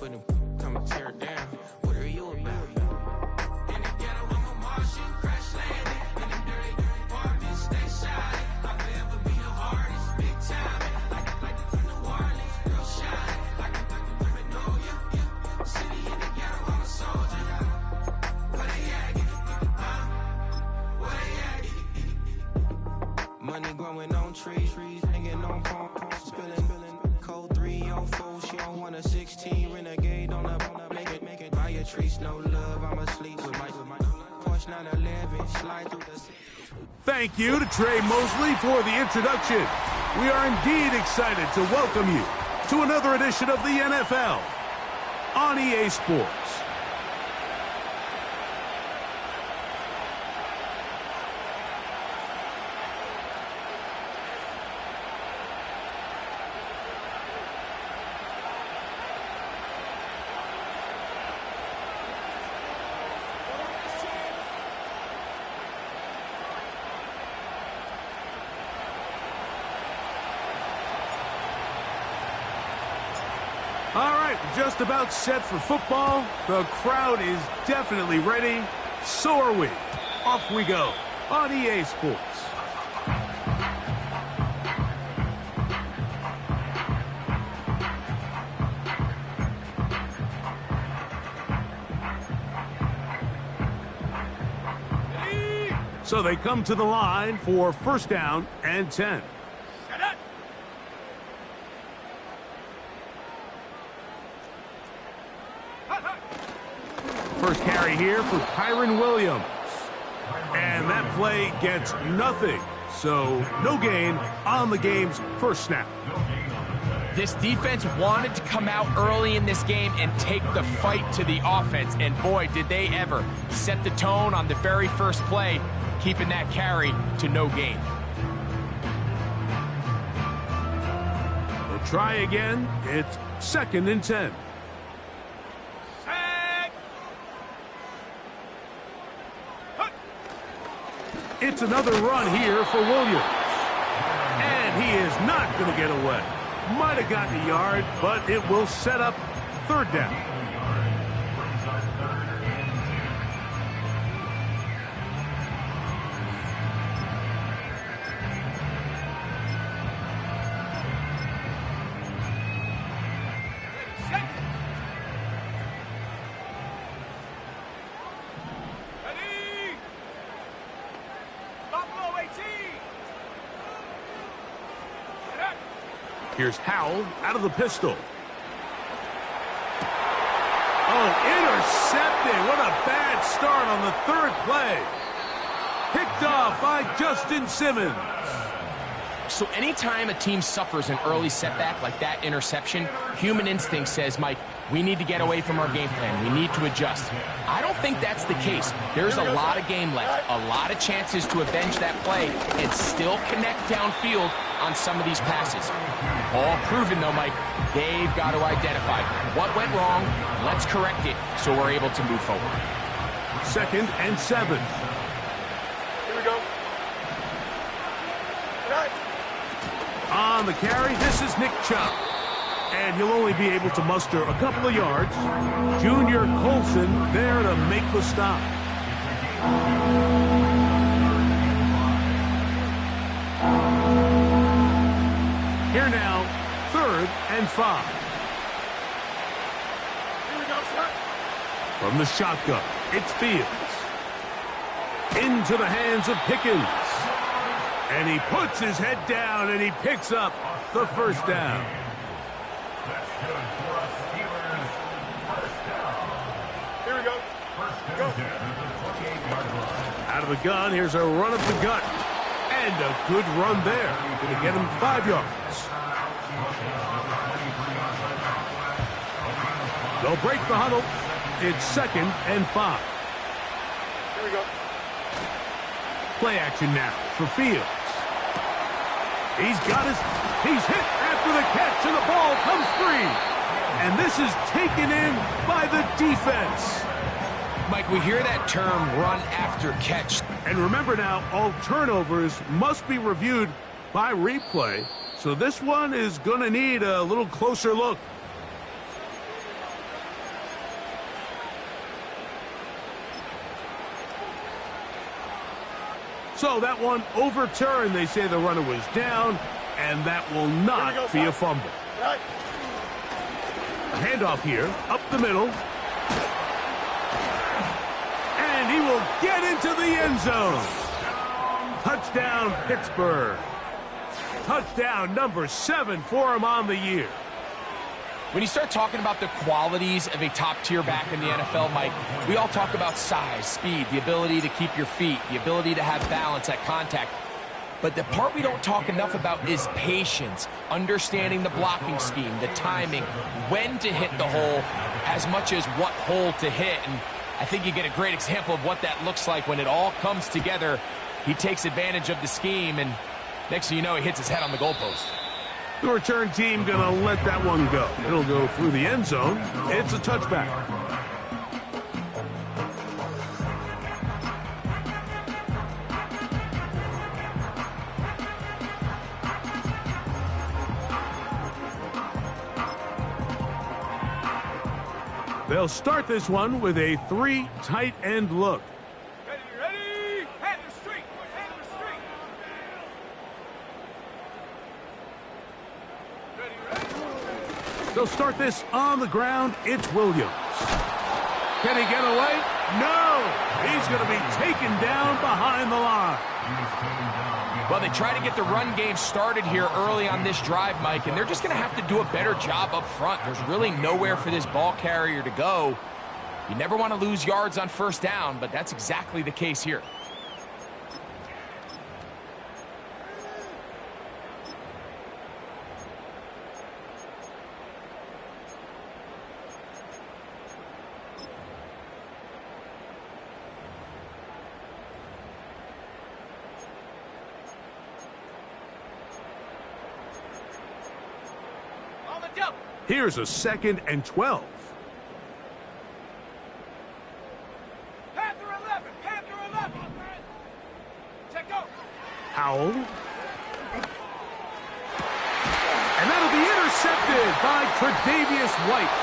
for them, come and tear it down. What are you about? In the ghetto, I'm a Martian, crash landing. In the dirty, dirty apartments, stay shiny. I'll forever be the hardest, big time. Like the New Orleans, real shiny. Like the women know you, yeah. City in the ghetto, I'm a soldier. Where they at? Where they at? Money growing on trees, hanging on palms, spilling. Code 304, she don't want a 16 renegade on a make it buy a trees, no love. I'm asleep with my Porsche 911, slide through the. Thank you to Trey Mosley for the introduction. We are indeed excited to welcome you to another edition of the NFL on EA Sports. All right, just about set for football. The crowd is definitely ready. So are we. Off we go on EA Sports. So they come to the line for first down and 10. First carry here for Kyron Williams. And that play gets nothing. So no gain on the game's first snap. This defense wanted to come out early in this game and take the fight to the offense. And boy, did they ever set the tone on the very first play, keeping that carry to no gain. They'll try again. It's second and 10. It's another run here for Williams. And he is not going to get away. Might have gotten a yard, but it will set up third down. Here's Howell out of the pistol. Oh, intercepted. What a bad start on the third play. Picked off by Justin Simmons. So anytime a team suffers an early setback like that interception, human instinct says, Mike, we need to get away from our game plan. We need to adjust. I don't think that's the case. There's a lot of game left, a lot of chances to avenge that play and still connect downfield on some of these passes. All proven, though, Mike, they've got to identify what went wrong, let's correct it so we're able to move forward. Second and 7. Here we go. On the carry, this is Nick Chubb. And he'll only be able to muster a couple of yards. Junior Colson there to make the stop. Here now, third and 5. Here we go, sir. From the shotgun, it's Fields. Into the hands of Pickens. And he puts his head down and he picks up the first down. Here we go. Go. Out of the gun, here's a run up the gut. And a good run there. Going to get him 5 yards. They'll break the huddle. It's second and 5. Here we go. Play action now for Fields. He's hit after the catch, and the ball comes free. And this is taken in by the defense. Mike, we hear that term, run after catch. And remember now, all turnovers must be reviewed by replay. So this one is going to need a little closer look. So that one overturned. They say the runner was down, and that will not be a fumble. Right. A handoff here, up the middle. And he will get into the end zone. Touchdown, Pittsburgh. Touchdown number 7 for him on the year. When you start talking about the qualities of a top-tier back in the NFL, Mike, we all talk about size, speed, the ability to keep your feet, the ability to have balance at contact. But the part we don't talk enough about is patience, understanding the blocking scheme, the timing, when to hit the hole, as much as what hole to hit. And I think you get a great example of what that looks like when it all comes together. He takes advantage of the scheme, and next thing you know, he hits his head on the goalpost. The return team going to let that one go. It'll go through the end zone. It's a touchback. They'll start this one with a 3 tight end look. Ready? Head the street. Head the street. Ready? They'll start this on the ground. It's Williams. Can he get away? No! He's going to be taken down behind the line. Well, they try to get the run game started here early on this drive, Mike, and they're just going to have to do a better job up front. There's really nowhere for this ball carrier to go. You never want to lose yards on first down, but that's exactly the case here. Here's a 2nd and 12. Panther 11. Panther 11. Check go. Howell. And that'll be intercepted by Tre'Davious White.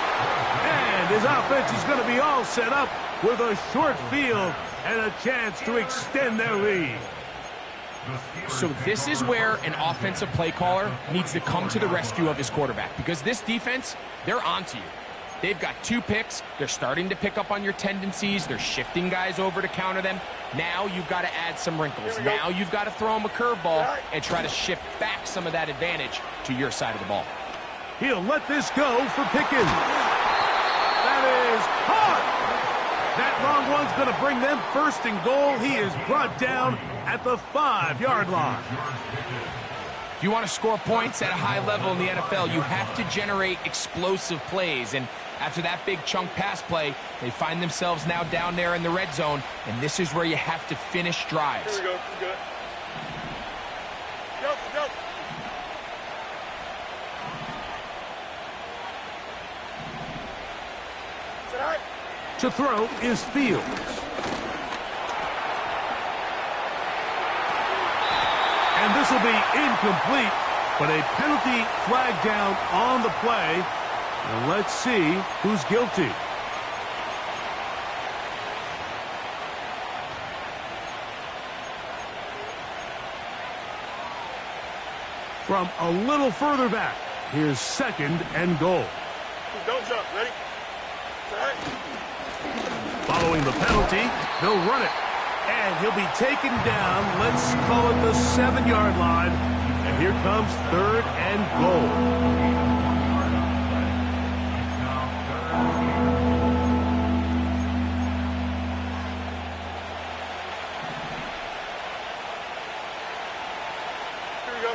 And his offense is going to be all set up with a short field and a chance to extend their lead. So this is where an offensive play caller needs to come to the rescue of his quarterback, because this defense, they're onto you. They've got 2 picks. They're starting to pick up on your tendencies. They're shifting guys over to counter them. Now you've got to add some wrinkles. Now you've got to throw him a curveball and try to shift back some of that advantage to your side of the ball. He'll let this go for Pickens. That is hard. That long one's going to bring them 1st and goal. He is brought down at the 5-yard line. If you want to score points at a high level in the NFL, you have to generate explosive plays. And after that big chunk pass play, they find themselves now down there in the red zone, and this is where you have to finish drives. Here we go. Good. Go. Sit high. To throw is Fields. And this will be incomplete, but a penalty flag down on the play. And let's see who's guilty. From a little further back, here's 2nd and goal. Don't jump. Ready? Sit high. Following the penalty, they'll run it. And he'll be taken down, let's call it the 7-yard line. And here comes 3rd and goal. Here we go.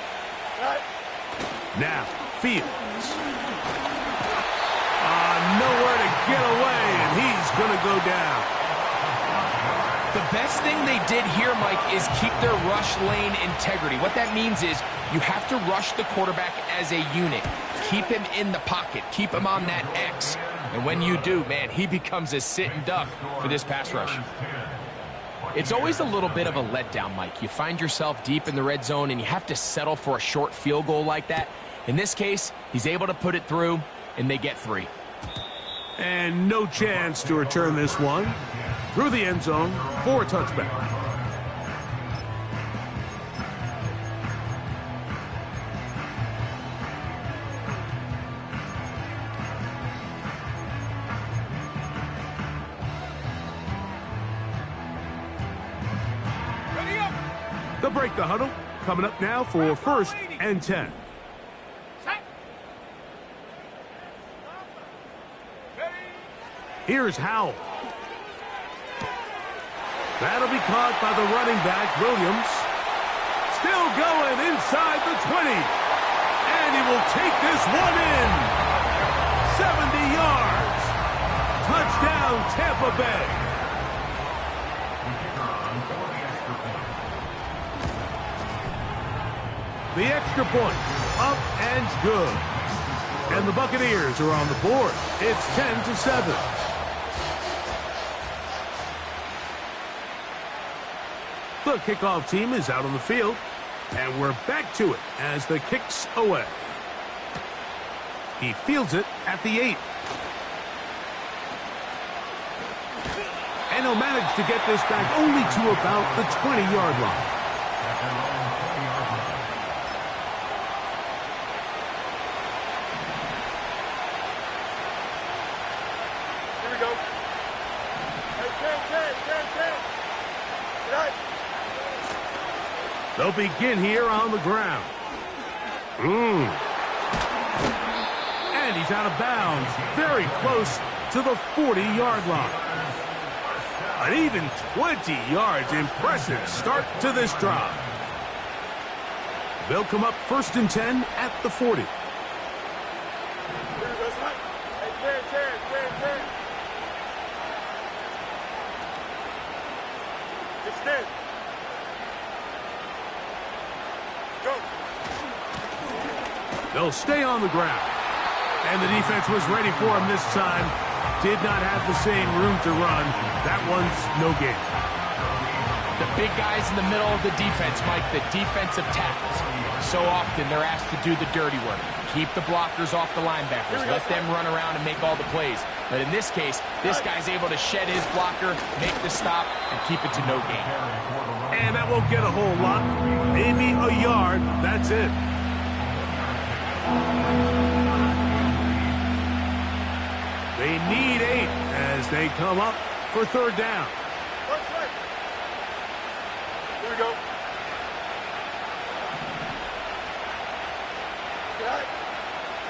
Right. Now, Fields. Nowhere to get away, and he's going to go down. The best thing they did here, Mike, is keep their rush lane integrity. What that means is you have to rush the quarterback as a unit. Keep him in the pocket. Keep him on that X. And when you do, man, he becomes a sitting duck for this pass rush. It's always a little bit of a letdown, Mike. You find yourself deep in the red zone, and you have to settle for a short field goal like that. In this case, he's able to put it through, and they get 3. And no chance to return this one. Through the end zone for a touchback. They'll break the huddle. Coming up now for 1st and 10. Here's Howell. That'll be caught by the running back, Williams. Still going inside the 20. And he will take this one in. 70 yards. Touchdown, Tampa Bay. The extra point, up and good. And the Buccaneers are on the board. It's 10-7. The kickoff team is out on the field, and we're back to it as the kick's away. He fields it at the 8. And he'll manage to get this back only to about the 20-yard line. Here we go. Hey, 10. They'll begin here on the ground. And he's out of bounds, very close to the 40-yard line. An even 20 yards. Impressive start to this drive. They'll come up 1st and 10 at the 40. Hey, 10. Extend. Go. They'll stay on the ground. And the defense was ready for him this time. Did not have the same room to run. That one's no gain. The big guys in the middle of the defense, Mike, the defensive tackles. So often they're asked to do the dirty work. Keep the blockers off the linebackers. Let them run around and make all the plays. But in this case, this guy's able to shed his blocker, make the stop, and keep it to no gain. And that won't get a whole lot. Maybe a yard. That's it. They need 8 as they come up for 3rd down. Here we go.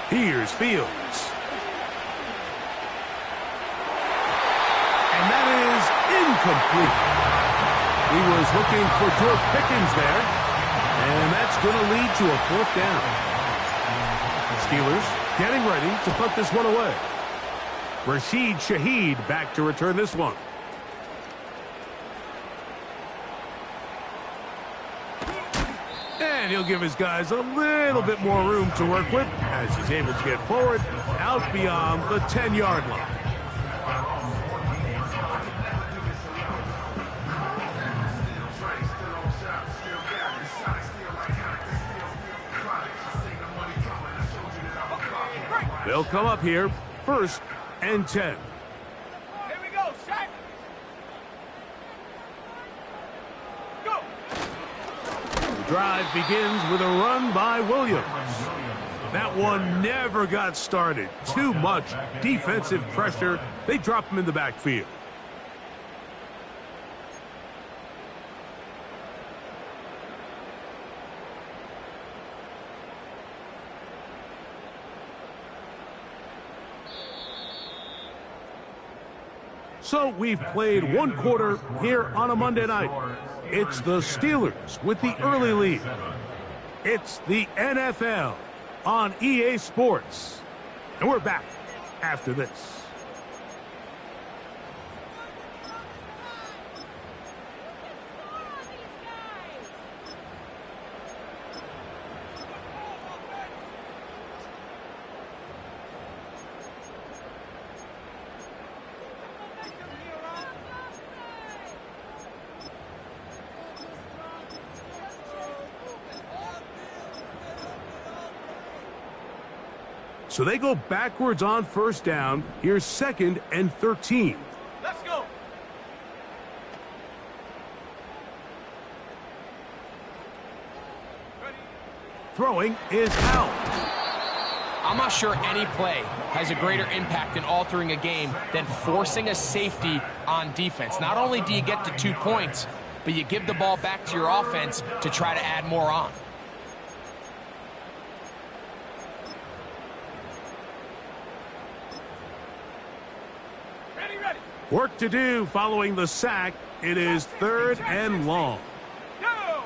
Here's Fields. And that is incomplete. He was looking for George Pickens there. And that's going to lead to a 4th down. Steelers getting ready to put this one away. Rashid Shaheed back to return this one. And he'll give his guys a little bit more room to work with as he's able to get forward out beyond the 10-yard line. They'll come up here 1st and 10. Here we go, set. Go. The drive begins with a run by Williams. That one never got started. Too much defensive pressure. They drop him in the backfield. So we've played 1 quarter here on a Monday night. It's the Steelers with the early lead. It's the NFL on EA Sports. And we're back after this. So they go backwards on 1st down. Here's 2nd and 13. Let's go. Throwing is Howell. I'm not sure any play has a greater impact in altering a game than forcing a safety on defense. Not only do you get to 2 points, but you give the ball back to your offense to try to add more on. Ready, ready. Work to do following the sack. It is 3rd and long. Go.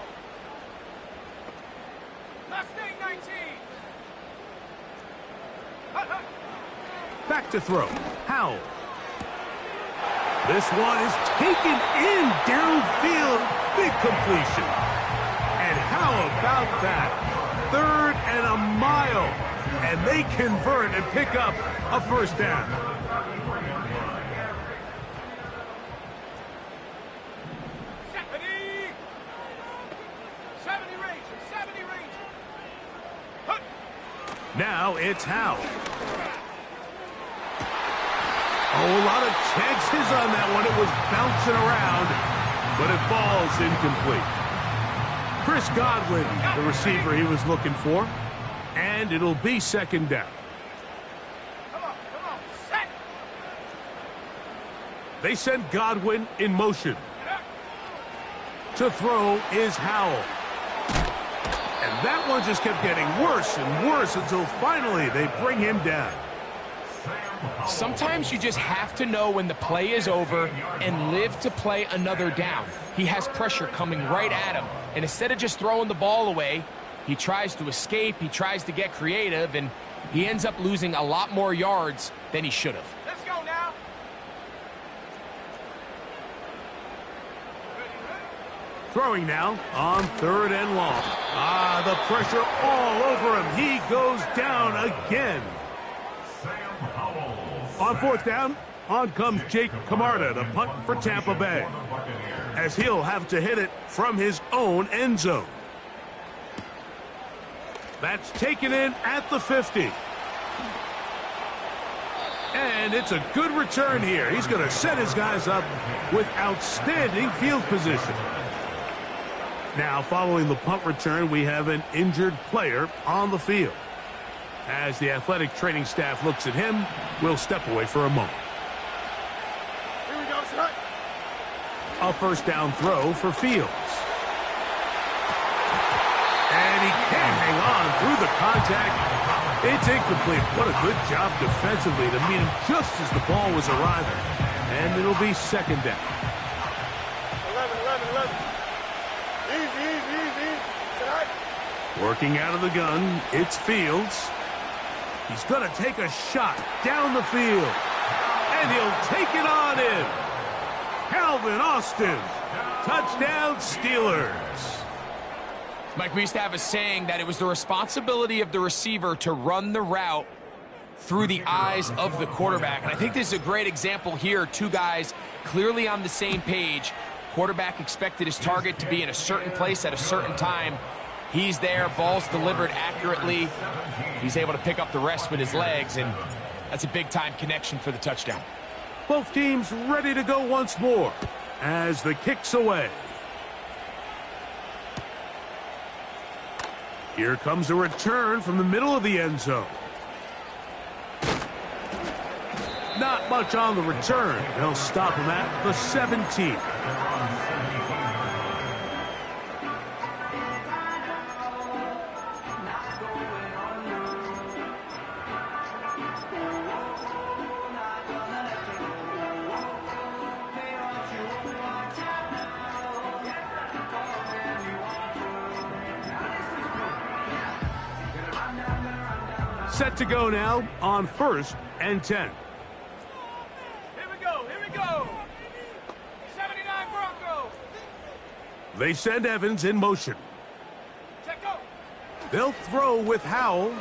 Last thing, 19. Hut, hut. Back to throw. Howell. This one is taken in downfield. Big completion. And how about that? 3rd and a mile. And they convert and pick up a first down. Ready. 70 Ranger, 70 Ranger. Hut. Now it's Howell. Oh, a lot of chances on that one. It was bouncing around, but it falls incomplete. Chris Godwin, the receiver he was looking for, and it'll be 2nd down. Come on, set. They send Godwin in motion. Get up. To throw is Howell. And that one just kept getting worse and worse until finally they bring him down. Sometimes you just have to know when the play is over and live to play another down. He has pressure coming right at him, and instead of just throwing the ball away, he tries to escape, he tries to get creative, and he ends up losing a lot more yards than he should have. Let's go now. Ready, ready. Throwing now on 3rd and long. The pressure all over him. He goes down again. On 4th down, on comes Jake Camarda to punt for Tampa Bay, as he'll have to hit it from his own end zone. That's taken in at the 50. And it's a good return here. He's going to set his guys up with outstanding field position. Now, following the punt return, we have an injured player on the field. As the athletic training staff looks at him, we'll step away for a moment. Here we go, sir. A first down throw for Fields. And he can't hang on through the contact. It's incomplete. What a good job defensively to meet him just as the ball was arriving. And it'll be 2nd down. 11. Easy. Tonight. Working out of the gun, it's Fields. He's going to take a shot down the field. And he'll take it on in. Calvin Austin. Touchdown, Steelers. Mike, we used to have a saying that it was the responsibility of the receiver to run the route through the eyes of the quarterback. And I think this is a great example here. Two guys clearly on the same page. Quarterback expected his target to be in a certain place at a certain time. He's there, ball's delivered accurately. He's able to pick up the rest with his legs, and that's a big-time connection for the touchdown. Both teams ready to go once more as the kick's away. Here comes a return from the middle of the end zone. Not much on the return. They'll stop him at the 17. Set to go now on 1st and 10. Here we go. 79 Broncos. They send Evans in motion. Check go. They'll throw with Howell.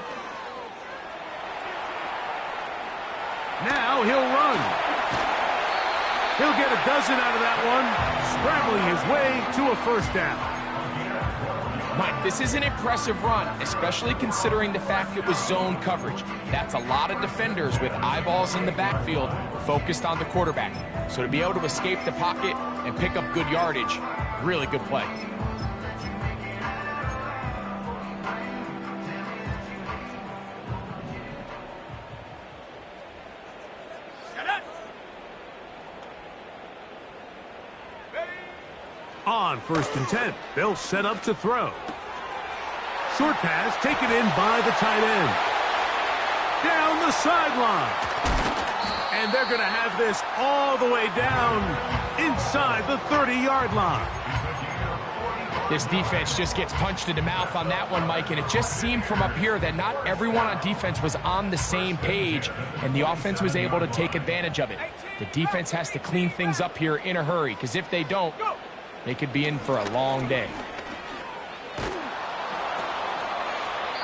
Now he'll run. He'll get a dozen out of that one, scrambling his way to a first down. Mike, this is an impressive run, especially considering the fact it was zone coverage. That's a lot of defenders with eyeballs in the backfield focused on the quarterback. So to be able to escape the pocket and pick up good yardage, really good play. Set up. Ready. On 1st and 10, they'll set up to throw. Short pass taken in by the tight end. Down the sideline. And they're going to have this all the way down inside the 30-yard line. This defense just gets punched in the mouth on that one, Mike, and it just seemed from up here that not everyone on defense was on the same page, and the offense was able to take advantage of it. The defense has to clean things up here in a hurry, because if they don't, they could be in for a long day.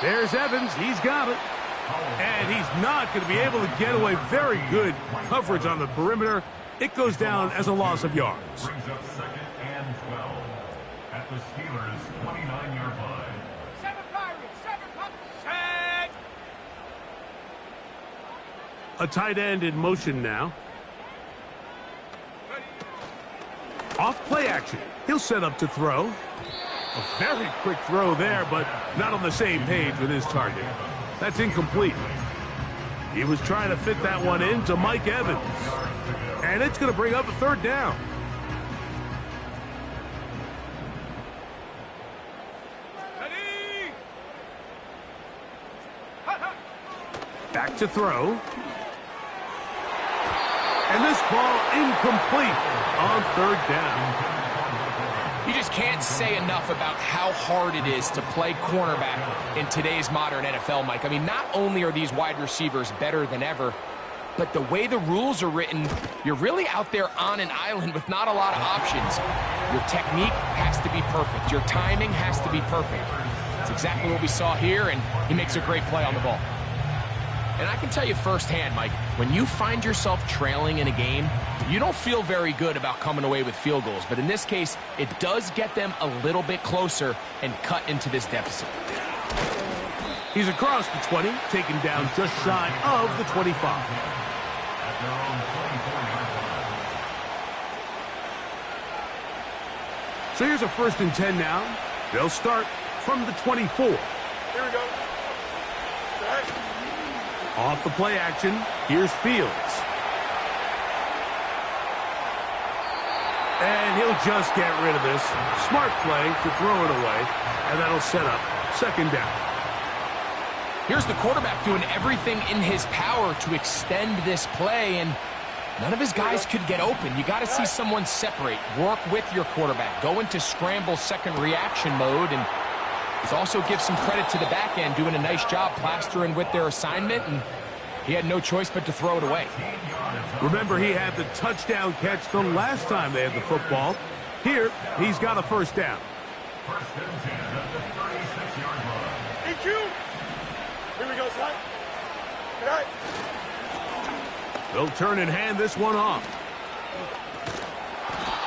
There's Evans. He's got it. And he's not going to be able to get away. Very good coverage on the perimeter. It goes down as a loss of yards. Brings up 2nd and 12 at the Steelers' 29-yard line. 7 Pirates, 7 Pups. Set. A tight end in motion now. Off play action. He'll set up to throw. A very quick throw there, but not on the same page with his target. That's incomplete. He was trying to fit that one in to Mike Evans. And it's going to bring up a 3rd down. Ready. Back to throw. And this ball incomplete on 3rd down. You just can't say enough about how hard it is to play cornerback in today's modern NFL, Mike. I mean, not only are these wide receivers better than ever, but the way the rules are written, you're really out there on an island with not a lot of options. Your technique has to be perfect. Your timing has to be perfect. It's exactly what we saw here, and he makes a great play on the ball. And I can tell you firsthand, Mike, when you find yourself trailing in a game, you don't feel very good about coming away with field goals. But in this case, it does get them a little bit closer and cut into this deficit. He's across the 20, taken down just shy of the 25. At their own 24-yard line. So here's a 1st and 10 now. They'll start from the 24. Here we go. Set. Off the play action, here's Fields. And he'll just get rid of this. Smart play to throw it away, and that'll set up 2nd down. Here's the quarterback doing everything in his power to extend this play, and none of his guys could get open. You got to see someone separate, work with your quarterback, go into scramble second reaction mode, and let's also give some credit to the back end doing a nice job plastering with their assignment, and he had no choice but to throw it away. Remember, he had the touchdown catch the last time they had the football. Here, he's got a 1st down. 1st and 10 at the 36-yard line. EQ. Here we go, son. Good night. They'll turn and hand this one off.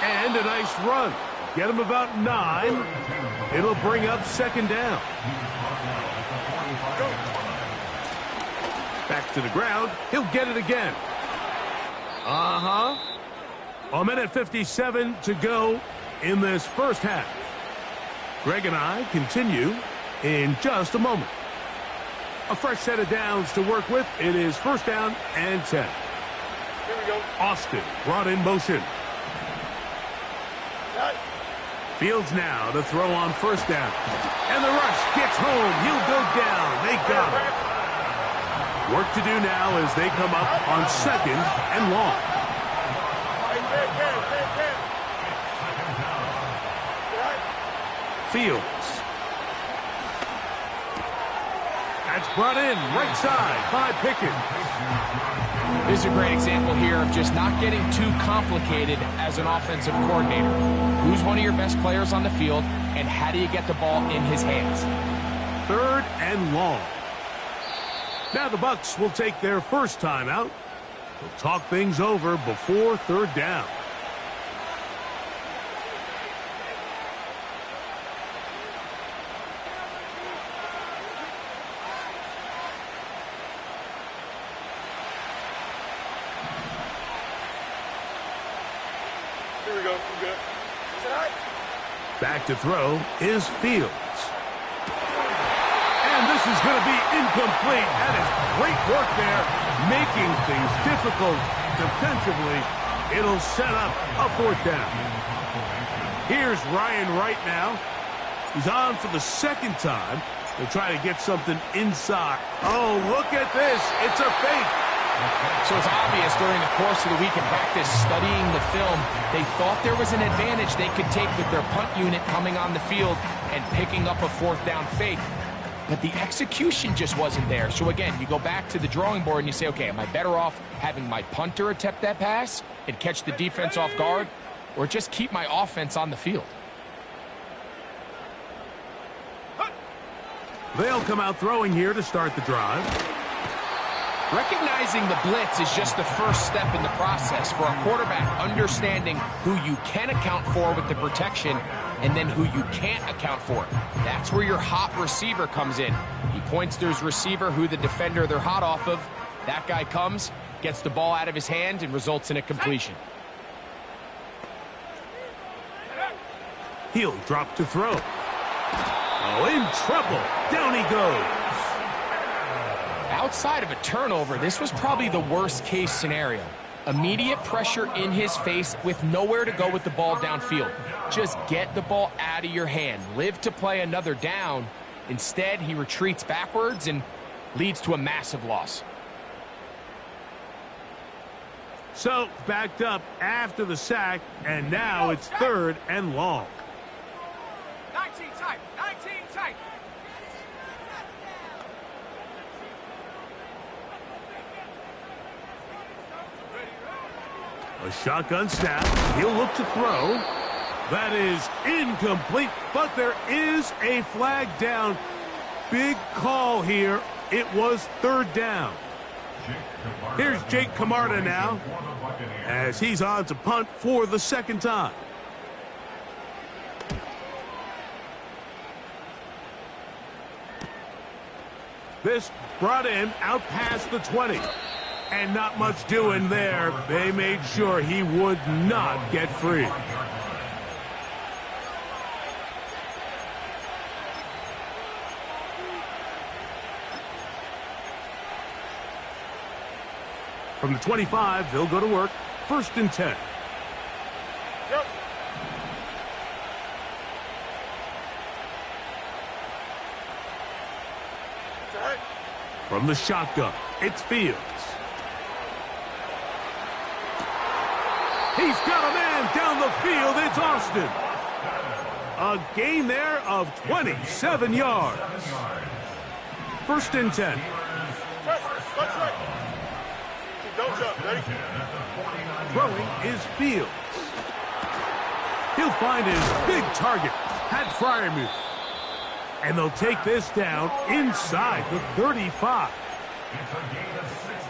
And a nice run. Get him about 9. It'll bring up 2nd down. Back to the ground. He'll get it again. A minute 57 to go in this 1st half. Greg and I continue in just a moment. A fresh set of downs to work with. It is 1st down and 10. Here we go. Austin brought in motion. Set. Fields now to throw on 1st down. And the rush gets home. He'll go down. They got him. Work to do now as they come up on 2nd and long. Fields. That's brought in right side by Pickens. This is a great example here of just not getting too complicated as an offensive coordinator. Who's one of your best players on the field, and how do you get the ball in his hands? 3rd and long. Now the Bucs will take their 1st timeout. They'll talk things over before 3rd down. Here we go. We're good. Set. Back to throw is Fields. And this is going to be incomplete. That is great work there, making things difficult defensively. It'll set up a 4th down. Here's Ryan right now. He's on for the second time. They'll try to get something inside. Oh, look at this. It's a fake. So it's obvious during the course of the week in practice, studying the film, they thought there was an advantage they could take with their punt unit coming on the field and picking up a fourth down fake. But the execution just wasn't there. So again, you go back to the drawing board and you say, okay, am I better off having my punter attempt that pass and catch the defense off guard, or just keep my offense on the field? They'll come out throwing here to start the drive. Recognizing the blitz is just the first step in the process for a quarterback, understanding who you can account for with the protection and then who you can't account for. That's where your hot receiver comes in. He points to his receiver, who the defender they're hot off of. That guy comes, gets the ball out of his hand, and results in a completion. He'll drop to throw. Oh, in trouble. Down he goes. Outside of a turnover, this was probably the worst-case scenario. Immediate pressure in his face with nowhere to go with the ball downfield. Just get the ball out of your hand. Live to play another down. Instead, he retreats backwards and leads to a massive loss. So, backed up after the sack, and now it's 3rd and long. 19 tight, 19 tight. A shotgun snap. He'll look to throw. That is incomplete, but there is a flag down. Big call here. It was 3rd down. Here's Jake Camarda now, as he's on to punt for the 2nd time. This brought in out past the 20. And not much doing there. They made sure he would not get free. From the 25, they'll go to work. 1st and 10. Yep. From the shotgun, it's Fields. He's got a man down the field. It's Austin. A gain there of 27 yards. 1st and 10. Don't jump, ready? Throwing is Fields. He'll find his big target, Pat Fryermuth. And they'll take this down inside the 35.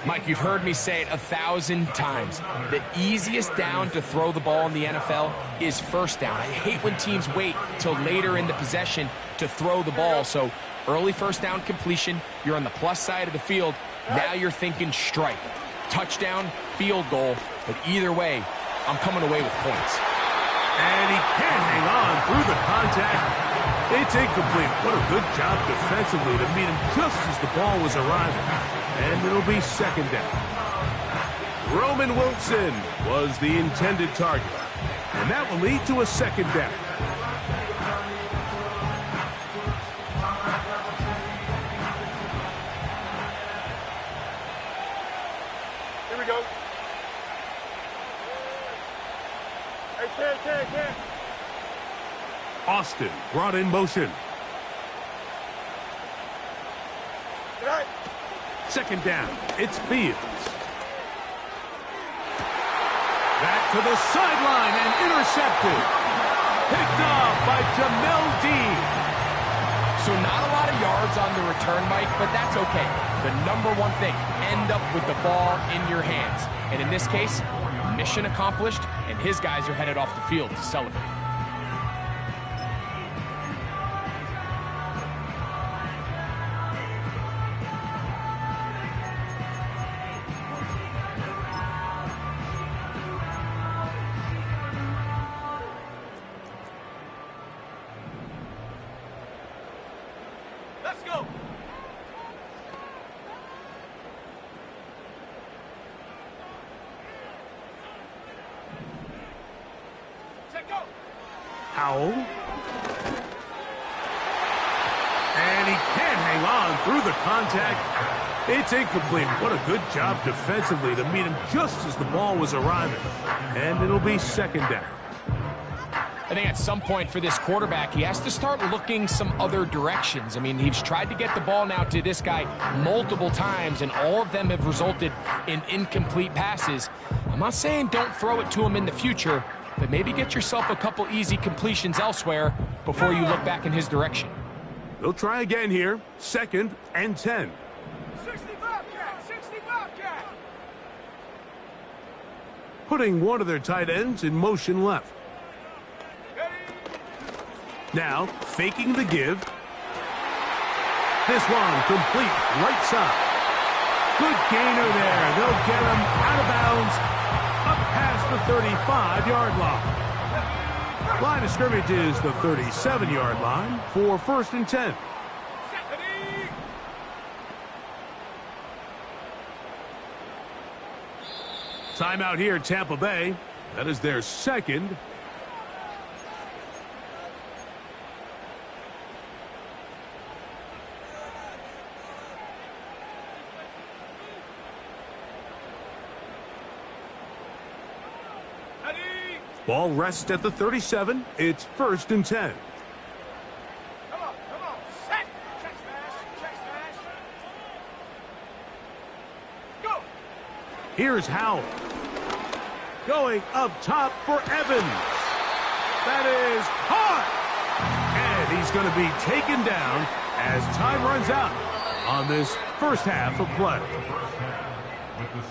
Mike, you've heard me say it 1,000 times. The easiest down to throw the ball in the NFL is 1st down. I hate when teams wait till later in the possession to throw the ball. So early 1st down completion, you're on the plus side of the field. Now you're thinking strike. Touchdown, field goal. But either way, I'm coming away with points. And he can't hang on through the contact. It's incomplete. What a good job defensively to meet him just as the ball was arriving. And it'll be 2nd down. Roman Wilson was the intended target. And that will lead to a 2nd down. Here we go. Hey, Ken. Austin brought in motion. Good night. 2nd down. It's Fields. Back to the sideline and intercepted. Picked off by Jamel Dean. So not a lot of yards on the return, Mike, but that's okay. The #1 thing, end up with the ball in your hands. And in this case, mission accomplished, and his guys are headed off the field to celebrate. Let's go. Howell. And he can't hang on through the contact. It's incomplete. What a good job defensively to meet him just as the ball was arriving. And it'll be second down. I think at some point for this quarterback, he has to start looking some other directions. I mean, he's tried to get the ball now to this guy multiple times, and all of them have resulted in incomplete passes. I'm not saying don't throw it to him in the future, but maybe get yourself a couple easy completions elsewhere before you look back in his direction. They'll try again here. 2nd and 10. 60 Bobcat! 60 Bobcat! Putting one of their tight ends in motion left. Now, faking the give. This one complete right side. Good gainer there. They'll get him out of bounds up past the 35-yard line. Line of scrimmage is the 37-yard line for 1st and 10. Timeout here, Tampa Bay. That is their second. Ball rests at the 37. It's 1st and 10. Come on, set! Check smash! Go! Here's Howell. Going up top for Evans. That is hard. And he's going to be taken down as time runs out on this first half of play.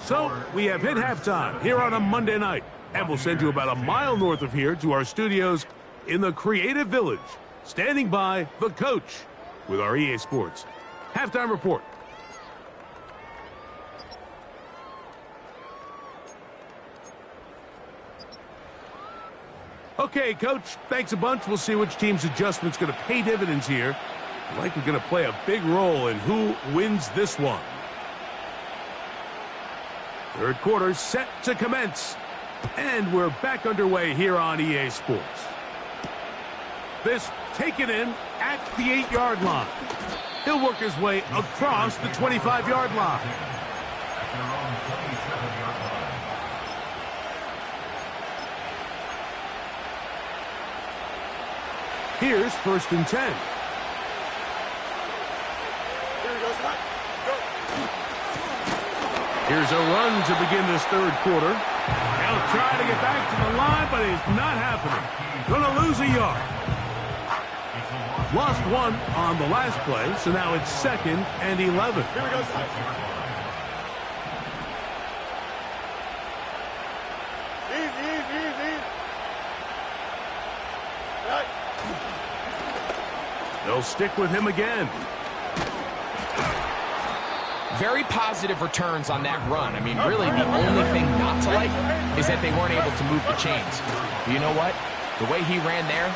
So we have hit halftime here on a Monday night. And we'll send you about a mile north of here to our studios in the Creative Village. Standing by, the coach with our EA Sports halftime report. Okay, Coach, thanks a bunch. We'll see which team's adjustment's going to pay dividends here. Likely going to play a big role in who wins this one. Third quarter set to commence. And we're back underway here on EA Sports. This taken in at the 8-yard line. He'll work his way across the 25-yard line. Here's 1st and 10. Here's a run to begin this third quarter. He'll try to get back to the line, but it's not happening. Gonna lose a yard. Lost one on the last play, so now it's 2nd and 11. Here we go. Easy. Right. They'll stick with him again. Very positive returns on that run. I mean, really, the only thing not to like is that they weren't able to move the chains. But you know what? The way he ran there,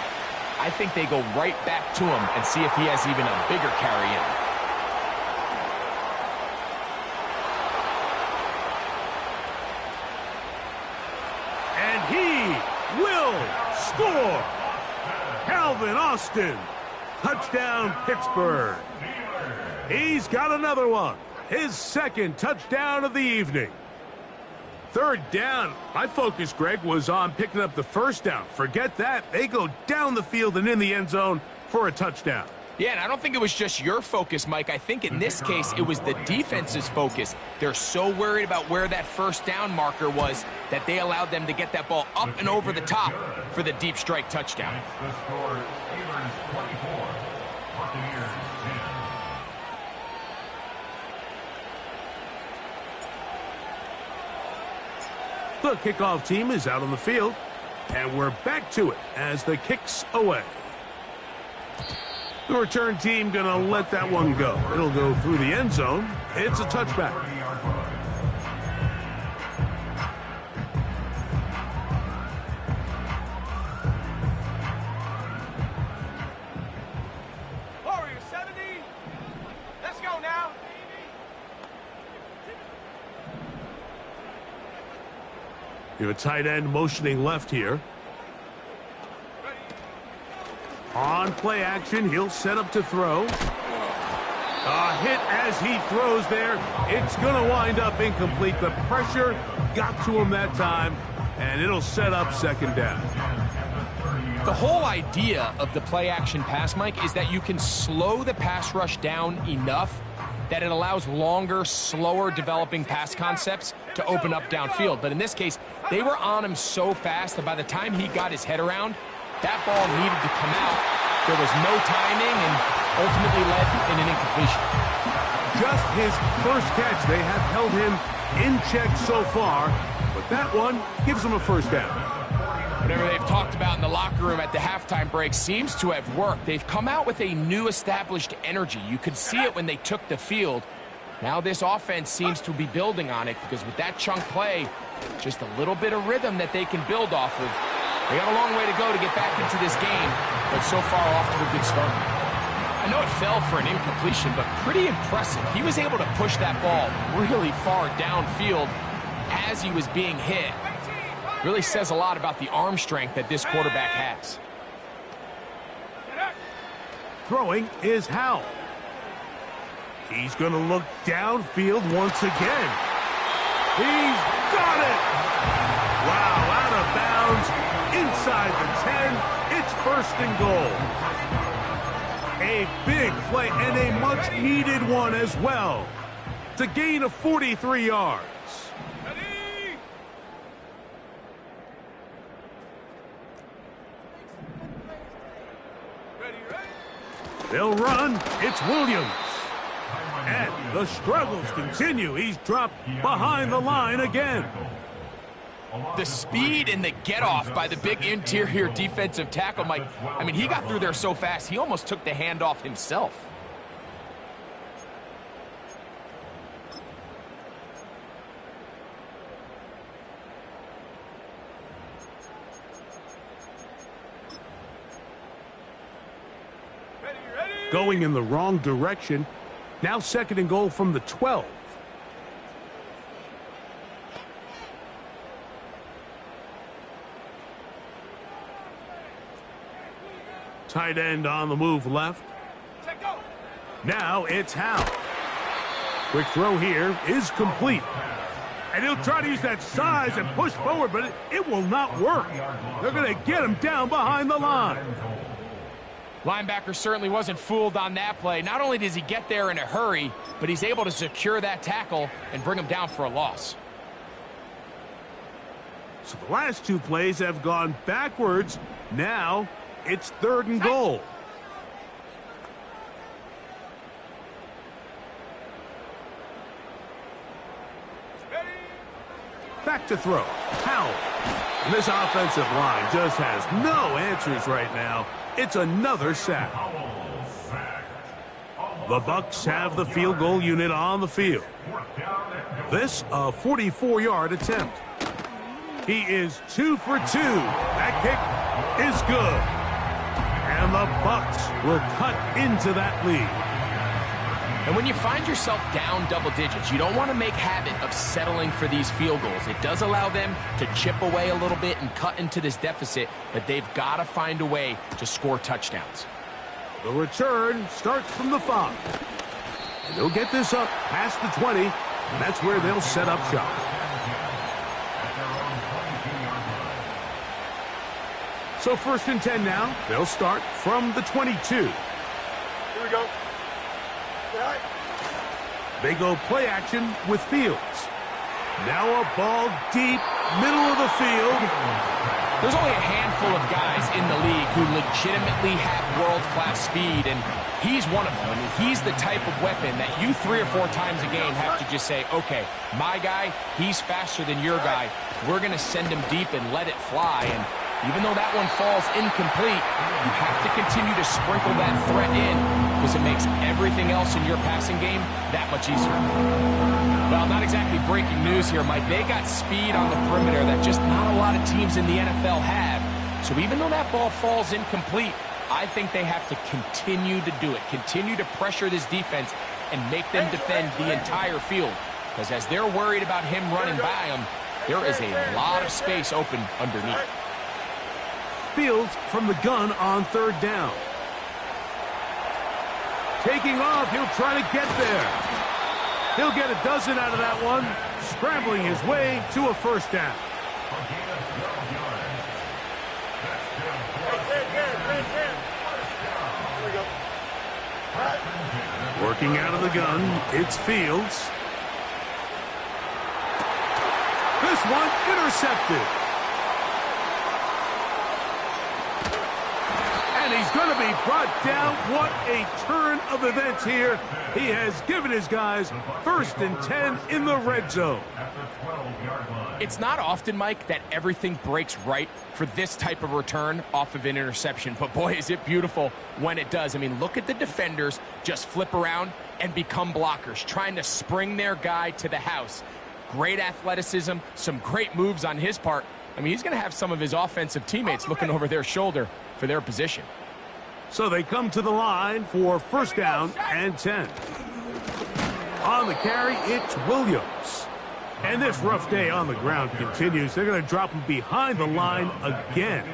I think they go right back to him and see if he has even a bigger carry in. And he will score. Calvin Austin. Touchdown, Pittsburgh. He's got another one. His 2nd touchdown of the evening. 3rd down. My focus, Greg, was on picking up the 1st down. Forget that. They go down the field and in the end zone for a touchdown. Yeah, and I don't think it was just your focus, Mike. I think in this case, it was the defense's focus. They're so worried about where that 1st down marker was that they allowed them to get that ball up and over the top for the deep strike touchdown. The score, Steelers 24, Buccaneers 10. The kickoff team is out on the field, and we're back to it as the kick's away. The return team going to let that one go. It'll go through the end zone. It's a touchback. Warrior 70. Let's go now. You have a tight end motioning left here. On play action, he'll set up to throw. A hit as he throws there. It's going to wind up incomplete. The pressure got to him that time, and it'll set up second down. The whole idea of the play-action pass, Mike, is that you can slow the pass rush down enough that it allows longer, slower developing pass concepts to open up downfield. But in this case, they were on him so fast that by the time he got his head around, that ball needed to come out. There was no timing and ultimately led in an incompletion. Just his first catch. They have held him in check so far, but that one gives him a first down. Whatever they've talked about in the locker room at the halftime break seems to have worked. They've come out with a new established energy. You could see it when they took the field. Now this offense seems to be building on it because with that chunk play, just a little bit of rhythm that they can build off of. They got a long way to go to get back into this game, but so far off to a good start. I know it fell for an incompletion, but pretty impressive. He was able to push that ball really far downfield as he was being hit. Really says a lot about the arm strength that this quarterback has. Throwing is Howell. He's going to look downfield once again. He's got it! Wow, out of bounds. Inside the 10, it's first and goal. A big play and a much-needed one as well. To gain of 43 yards. They'll run. It's Williams. And the struggles continue. He's dropped behind the line again. The speed and the get-off by the big interior defensive tackle, Mike. I mean, he got through there so fast, he almost took the handoff himself. Going in the wrong direction. Now second and goal from the 12. Tight end on the move left. Now it's Howell. Quick throw here is complete. And he'll try to use that size and push forward, but it will not work. They're going to get him down behind the line. Linebacker certainly wasn't fooled on that play. Not only does he get there in a hurry, but he's able to secure that tackle and bring him down for a loss. So the last two plays have gone backwards. Now it's third and goal. Back to throw. Howell. And this offensive line just has no answers right now. It's another sack. The Bucs have the field goal unit on the field. This a 44-yard attempt. He is 2 for 2. That kick is good. And the Bucs will cut into that lead. And when you find yourself down double digits, you don't want to make habit of settling for these field goals. It does allow them to chip away a little bit and cut into this deficit, but they've got to find a way to score touchdowns. The return starts from the 5. And they'll get this up past the 20, and that's where they'll set up shop. So first and 10 now. They'll start from the 22. Here we go. They go play action with Fields. Now a ball deep, middle of the field. There's only a handful of guys in the league who legitimately have world-class speed, and he's one of them. I mean, he's the type of weapon that you 3 or 4 times a game have to just say, okay, my guy, he's faster than your guy. We're going to send him deep and let it fly. And even though that one falls incomplete, you have to continue to sprinkle that threat in because it makes everything else in your passing game that much easier. Well, not exactly breaking news here, Mike. They got speed on the perimeter that just not a lot of teams in the NFL have. So even though that ball falls incomplete, I think they have to continue to do it, continue to pressure this defense and make them defend the entire field. Because as they're worried about him running by them, there is a lot of space open underneath. Fields from the gun on third down. Taking off, he'll try to get there. He'll get a dozen out of that one, scrambling his way to a first down. Working out of the gun, it's Fields. This one intercepted. And he's going to be brought down. What a turn of events here. He has given his guys 1st and 10 in the red zone. It's not often, Mike, that everything breaks right for this type of return off of an interception. But boy, is it beautiful when it does. I mean, look at the defenders just flip around and become blockers, trying to spring their guy to the house. Great athleticism, some great moves on his part. I mean, he's going to have some of his offensive teammates looking over their shoulder for their position. So they come to the line for 1st down and 10. On the carry, it's Williams. And this rough day on the ground continues. They're going to drop him behind the line again.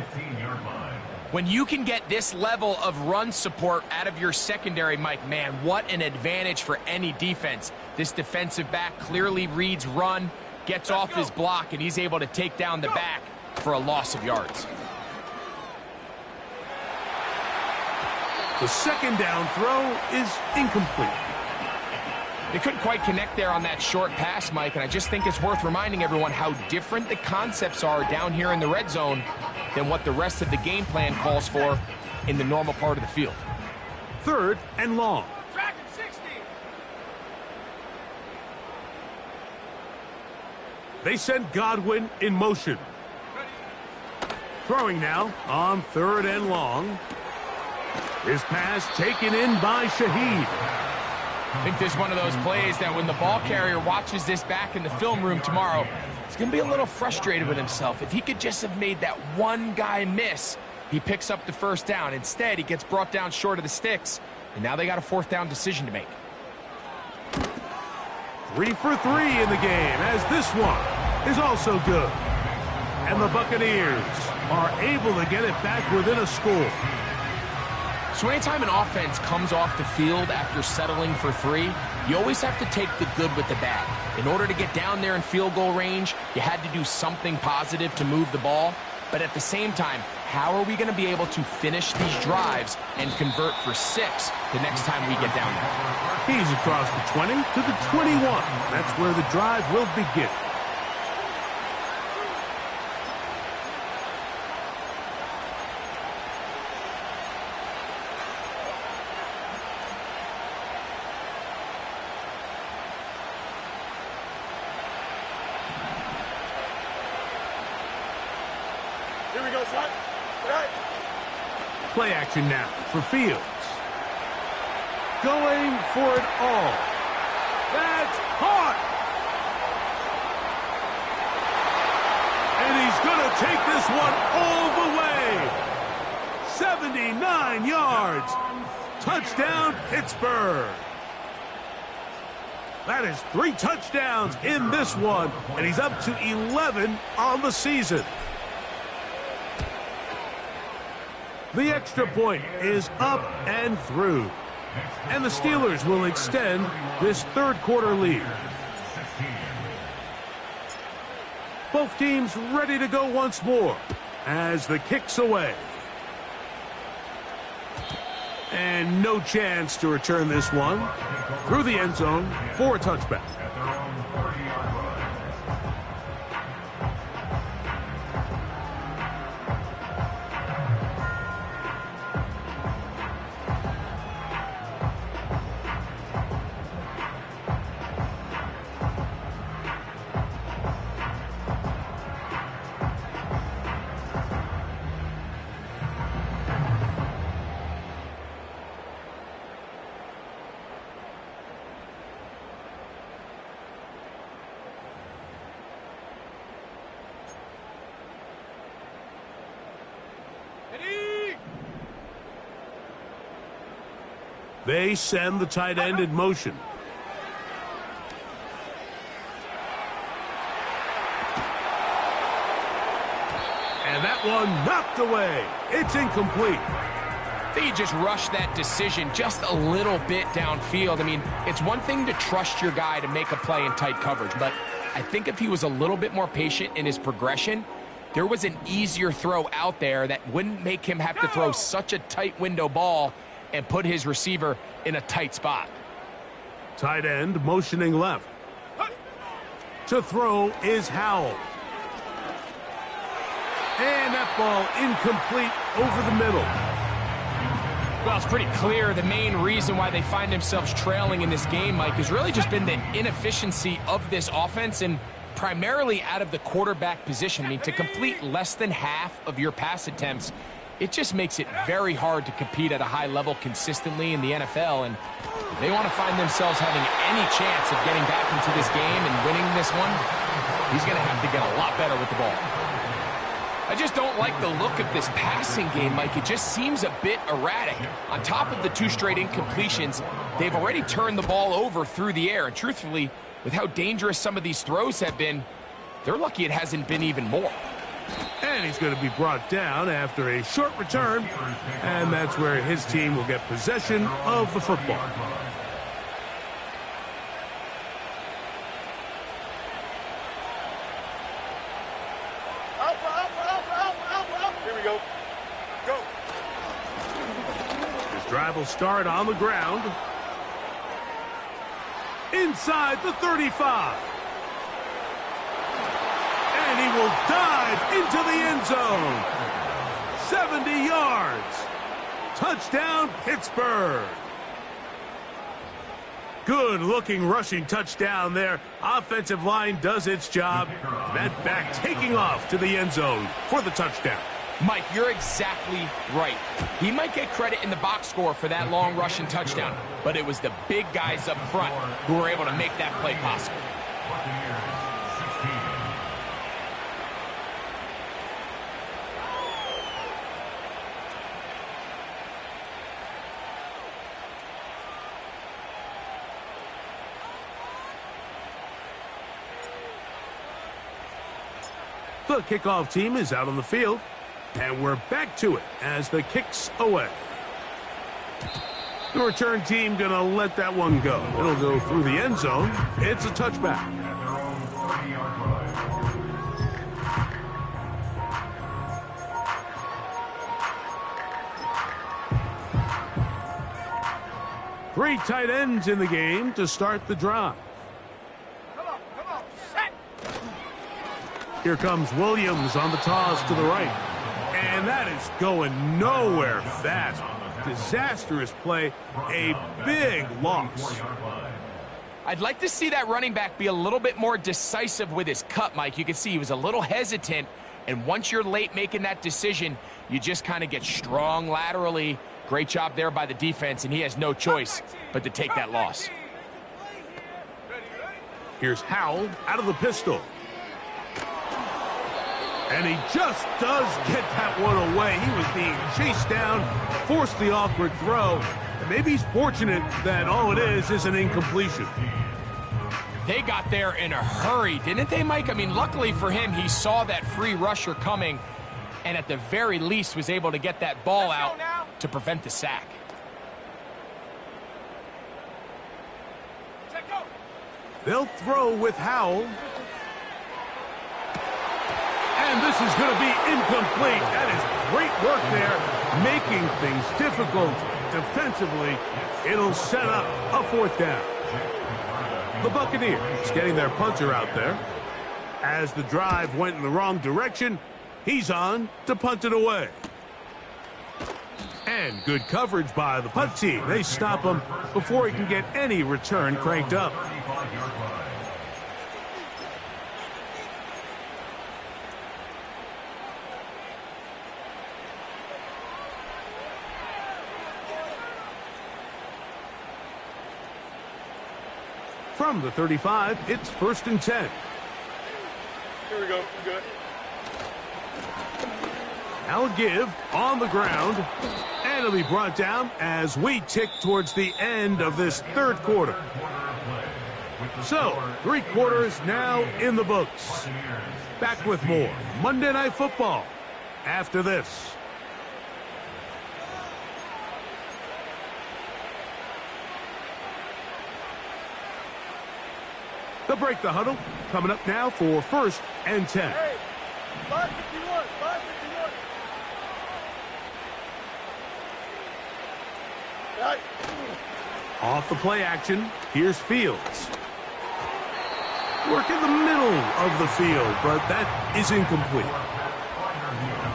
When you can get this level of run support out of your secondary, Mike, man, what an advantage for any defense. This defensive back clearly reads run, gets off his block, and he's able to take down the back for a loss of yards. The 2nd down throw is incomplete. They couldn't quite connect there on that short pass, Mike, and I just think it's worth reminding everyone how different the concepts are down here in the red zone than what the rest of the game plan calls for in the normal part of the field. 3rd and long. Tracking 60. They send Godwin in motion. Throwing now on 3rd and long. His pass taken in by Shaheed. I think this is one of those plays that when the ball carrier watches this back in the film room tomorrow, he's going to be a little frustrated with himself. If he could just have made that one guy miss, he picks up the 1st down. Instead, he gets brought down short of the sticks, and now they got a 4th down decision to make. 3 for 3 in the game, as this one is also good. And the Buccaneers are able to get it back within a score. So anytime an offense comes off the field after settling for 3, you always have to take the good with the bad. In order to get down there in field goal range, you had to do something positive to move the ball. But at the same time, how are we going to be able to finish these drives and convert for 6 the next time we get down there? He's across the 20 to the 21. That's where the drive will begin. Here we go, son. Right. Play action now for Fields. Going for it all. That's caught. And he's going to take this one all the way. 79 yards. Touchdown, Pittsburgh. That is 3 touchdowns in this one, and he's up to 11 on the season. The extra point is up and through. And the Steelers will extend this 3rd quarter lead. Both teams ready to go once more as the kick's away. And no chance to return this one through the end zone for a touchback. They send the tight end in motion. And that one knocked away. It's incomplete. I think he just rushed that decision just a little bit downfield. I mean, it's one thing to trust your guy to make a play in tight coverage, but I think if he was a little bit more patient in his progression, there was an easier throw out there that wouldn't make him have to throw such a tight window ball and put his receiver in a tight spot. Tight end motioning left. To throw is Howell. And that ball incomplete over the middle. Well, it's pretty clear the main reason why they find themselves trailing in this game, Mike, has really just been the inefficiency of this offense and primarily out of the quarterback position. I mean, to complete less than half of your pass attempts, it just makes it very hard to compete at a high level consistently in the NFL. And if they want to find themselves having any chance of getting back into this game and winning this one, he's going to have to get a lot better with the ball. I just don't like the look of this passing game, Mike. It just seems a bit erratic. On top of the 2 straight incompletions, they've already turned the ball over through the air. And truthfully, with how dangerous some of these throws have been, they're lucky it hasn't been even more. And he's going to be brought down after a short return, and that's where his team will get possession of the football. Here we go. Go. His drive will start on the ground. Inside the 35. And he will dive into the end zone. 70 yards. Touchdown, Pittsburgh. Good-looking rushing touchdown there. Offensive line does its job. That back taking off to the end zone for the touchdown. Mike, you're exactly right. He might get credit in the box score for that long rushing touchdown, but it was the big guys up front who were able to make that play possible. The kickoff team is out on the field, and we're back to it as the kick's away. The return team going to let that one go. It'll go through the end zone. It's a touchback. Three tight ends in the game to start the drive. Come on, set. Here comes Williams on the toss to the right. And that is going nowhere fast. Disastrous play, a big loss. I'd like to see that running back be a little bit more decisive with his cut, Mike. You can see he was a little hesitant, and once you're late making that decision, you just kind of get strong laterally. Great job there by the defense, and he has no choice but to take that loss. Here's Howell out of the pistol. And he just does get that one away. He was being chased down, forced the awkward throw. And maybe he's fortunate that all it is an incompletion. They got there in a hurry, didn't they, Mike? I mean, luckily for him, he saw that free rusher coming and at the very least was able to get that ball out to prevent the sack. They'll throw with Howell. And this is going to be incomplete. That is great work there, making things difficult defensively. It'll set up a fourth down. The Buccaneers getting their punter out there. As the drive went in the wrong direction, he's on to punt it away. And good coverage by the punt team. They stop him before he can get any return cranked up. From the 35, it's 1st and 10. Here we go. Good. I'll give on the ground, and it'll be brought down as we tick towards the end of this third quarter. So, 3 quarters now in the books. Back with more Monday Night Football after this. They'll break the huddle. Coming up now for 1st and 10. Hey, 551, 551. Right. Off the play action, here's Fields. Work in the middle of the field, but that is incomplete.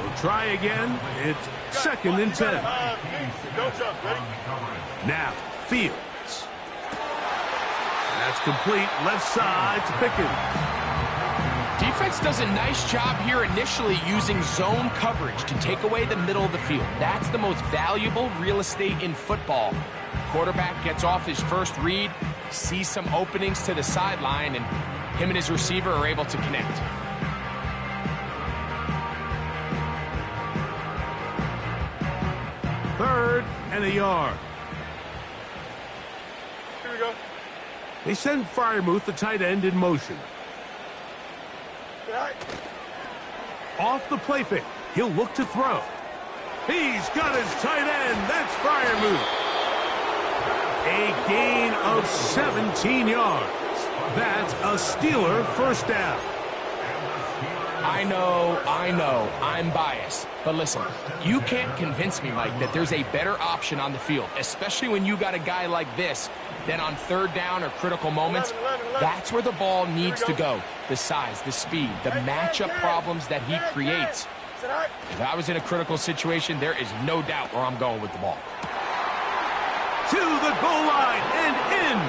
They'll try again. It's 2nd and 10. Go jump, ready? Now, Fields. That's complete. Left side to Pickens. Defense does a nice job here initially using zone coverage to take away the middle of the field. That's the most valuable real estate in football. Quarterback gets off his first read, sees some openings to the sideline, and him and his receiver are able to connect. Third and a yard. Here we go. They send Freiermuth, the tight end, in motion. Right. Off the play fake. He'll look to throw. He's got his tight end. That's Freiermuth. A gain of 17 yards. That's a Steeler first down. I know, I'm biased. But listen, you can't convince me, Mike, that there's a better option on the field, especially when you got a guy like this, than on 3rd down or critical moments. 11. That's where the ball needs to go. The size, the speed, the matchup problems that he creates. If I was in a critical situation, there is no doubt where I'm going with the ball. To the goal line and in.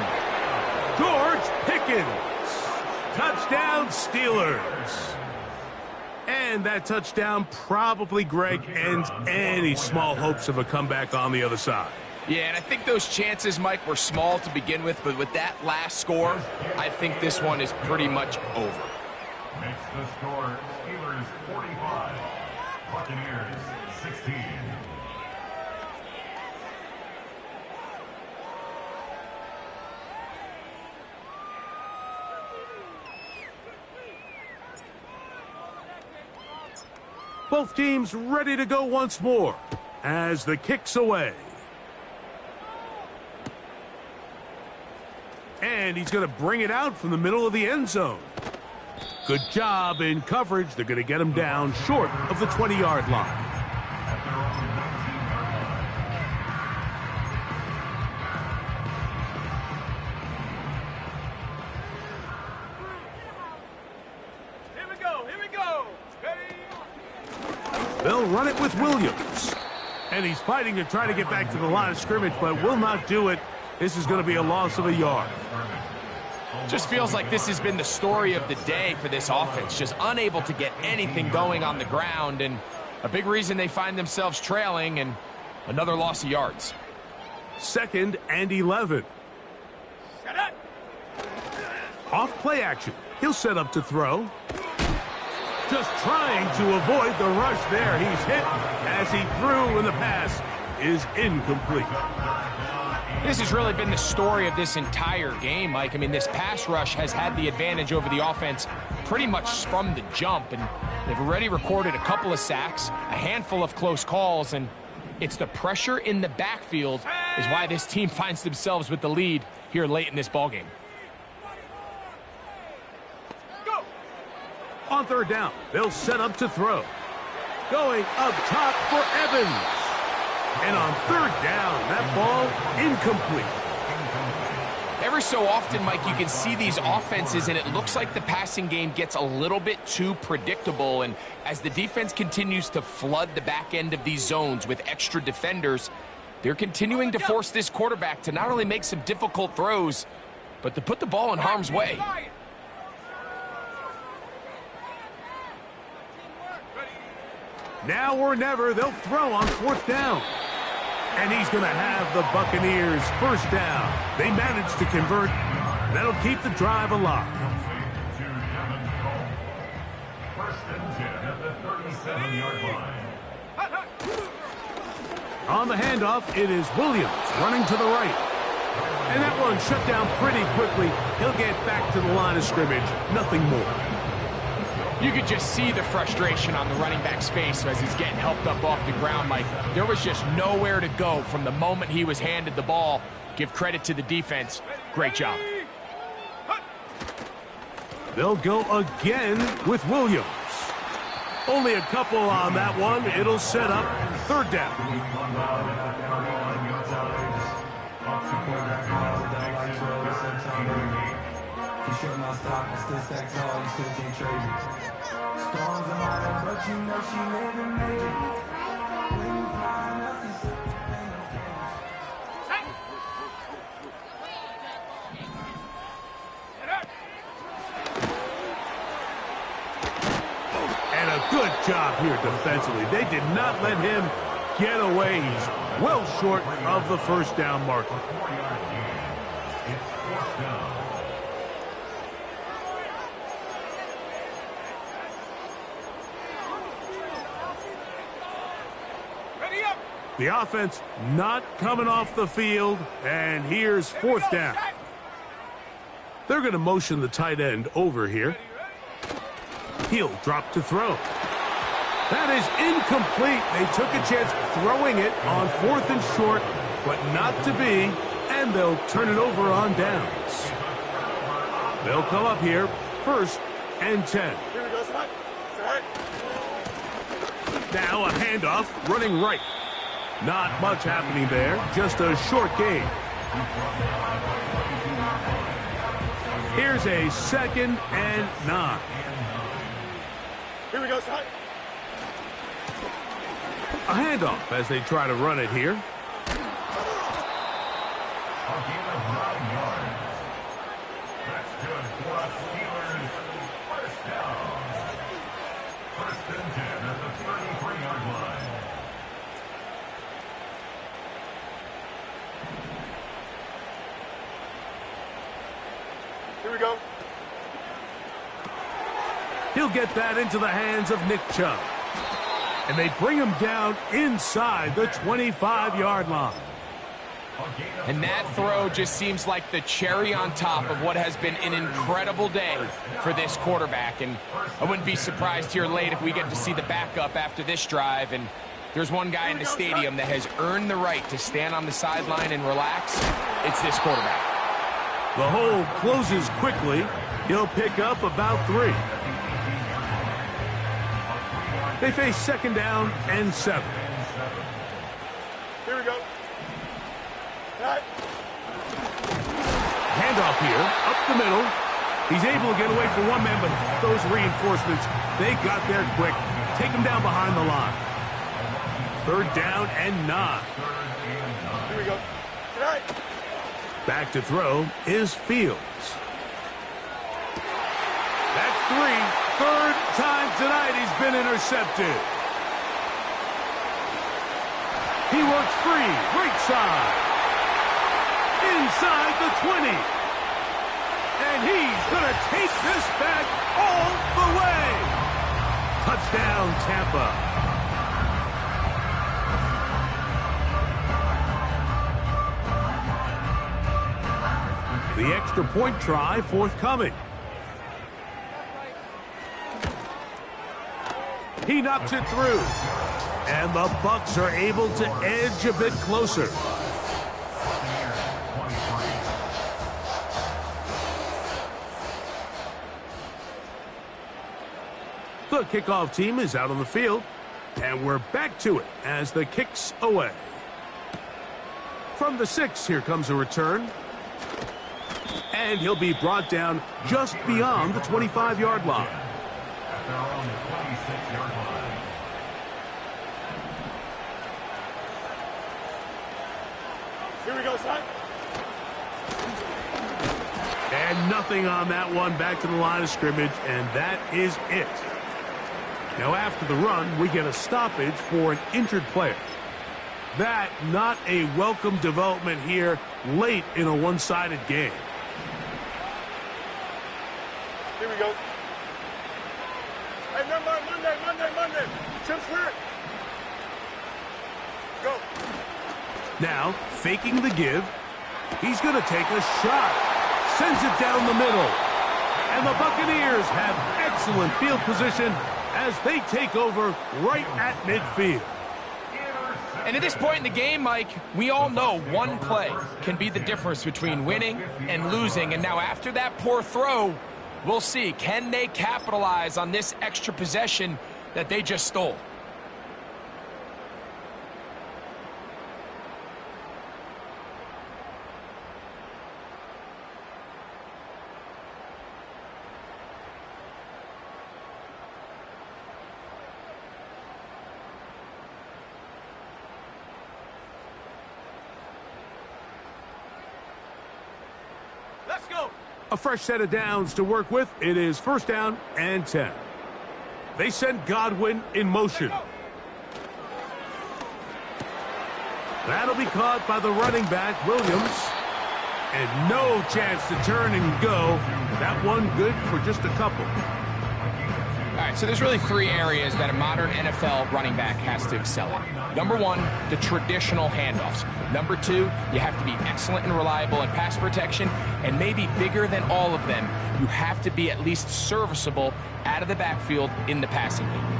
George Pickens. Touchdown, Steelers. And that touchdown probably, Greg, ends any small hopes of a comeback on the other side. Yeah, and I think those chances, Mike, were small to begin with, but with that last score, I think this one is pretty much over. Makes the score Steelers 45, Buccaneers 16. Both teams ready to go once more as the kick's away. And he's going to bring it out from the middle of the end zone. Good job in coverage. They're going to get him down short of the 20-yard line. Here we go. Ready? They'll run it with Williams. And he's fighting to try to get back to the line of scrimmage, but will not do it. This is going to be a loss of a yard. Just feels like this has been the story of the day for this offense. Just unable to get anything going on the ground, and a big reason they find themselves trailing, and another loss of yards. 2nd and 11. Shut up. Off play action. He'll set up to throw. Just trying to avoid the rush there. He's hit as he threw, and the pass is incomplete. This has really been the story of this entire game, Mike. I mean, this pass rush has had the advantage over the offense pretty much from the jump, and they've already recorded a couple of sacks, a handful of close calls, and it's the pressure in the backfield is why this team finds themselves with the lead here late in this ballgame. Go. On 3rd down, they'll set up to throw. Going up top for Evans. And on 3rd down, that ball incomplete. Every so often, Mike, you can see these offenses, and it looks like the passing game gets a little bit too predictable. And as the defense continues to flood the back end of these zones with extra defenders, they're continuing to force this quarterback to not only make some difficult throws, but to put the ball in harm's way. Now or never, they'll throw on 4th down. And he's going to have the Buccaneers first down. They managed to convert. That'll keep the drive alive. First and 10 at the 37-yard line. On the handoff, it is Williams running to the right. And that one shut down pretty quickly. He'll get back to the line of scrimmage. Nothing more. You could just see the frustration on the running back's face as he's getting helped up off the ground, Mike. There was just nowhere to go from the moment he was handed the ball. Give credit to the defense. Great job. They'll go again with Williams. Only a couple on that one. It'll set up third down. Good job here defensively. They did not let him get away. He's well short of the first down marker. Ready up. The offense not coming off the field, and here's fourth down. They're going to motion the tight end over here. He'll drop to throw. That is incomplete. They took a chance throwing it on fourth and short, but not to be, and they'll turn it over on downs. They'll come up here, first and 10. Here we go, son. Now a handoff, running right. Not much happening there, just a short gain. Here's a 2nd and 9. Here we go, son. A handoff as they try to run it here. A gain of 9 yards. That's good for us Steelers. First down. First and 10 at the 33-yard line. Here we go. He'll get that into the hands of Nick Chubb. And they bring him down inside the 25-yard line. And that throw just seems like the cherry on top of what has been an incredible day for this quarterback. And I wouldn't be surprised here late if we get to see the backup after this drive. And there's one guy in the stadium that has earned the right to stand on the sideline and relax. It's this quarterback. The hole closes quickly. He'll pick up about 3. They face 2nd down and 7. Here we go. Right. Handoff here, up the middle. He's able to get away from one man, but those reinforcements, they got there quick. Take him down behind the line. 3rd down and 9. Here we go. Right. Back to throw is Fields. That's 3. 3rd time tonight he's been intercepted. He works free, right side. Inside the 20. And he's going to take this back all the way. Touchdown, Tampa. The extra point try forthcoming. He knocks it through. And the Bucs are able to edge a bit closer. The kickoff team is out on the field. And we're back to it as the kick's away. From the 6, here comes a return. And he'll be brought down just beyond the 25-yard line. At their own 26-yard line. Here we go, son. And nothing on that one. Back to the line of scrimmage, and that is it. Now after the run, we get a stoppage for an injured player. That not a welcome development here late in a one-sided game. Here we go. Hey, Monday. Chips clear. Go. Now, faking the give. He's going to take a shot. Sends it down the middle. And the Buccaneers have excellent field position as they take over right at midfield. And at this point in the game, Mike, we all know one play can be the difference between winning and losing. And now after that poor throw, We'll see. Can they capitalize on this extra possession that they just stole? Let's go. A fresh set of downs to work with. It is 1st down and 10. They send Godwin in motion. That'll be caught by the running back, Williams. And no chance to turn and go. That one good for just a couple. All right, so there's really 3 areas that a modern NFL running back has to excel in. Number 1, the traditional handoffs. Number 2, you have to be excellent and reliable in pass protection. And maybe bigger than all of them, you have to be at least serviceable out of the backfield in the passing game.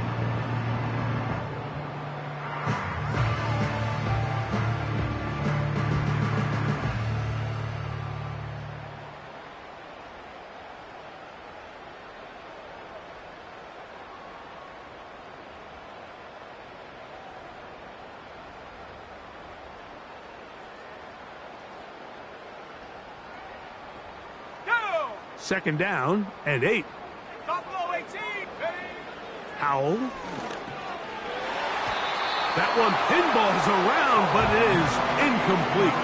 Go. 2nd down and 8. Buffalo 18. Ready. Howell. That one pinballs around, but it is incomplete.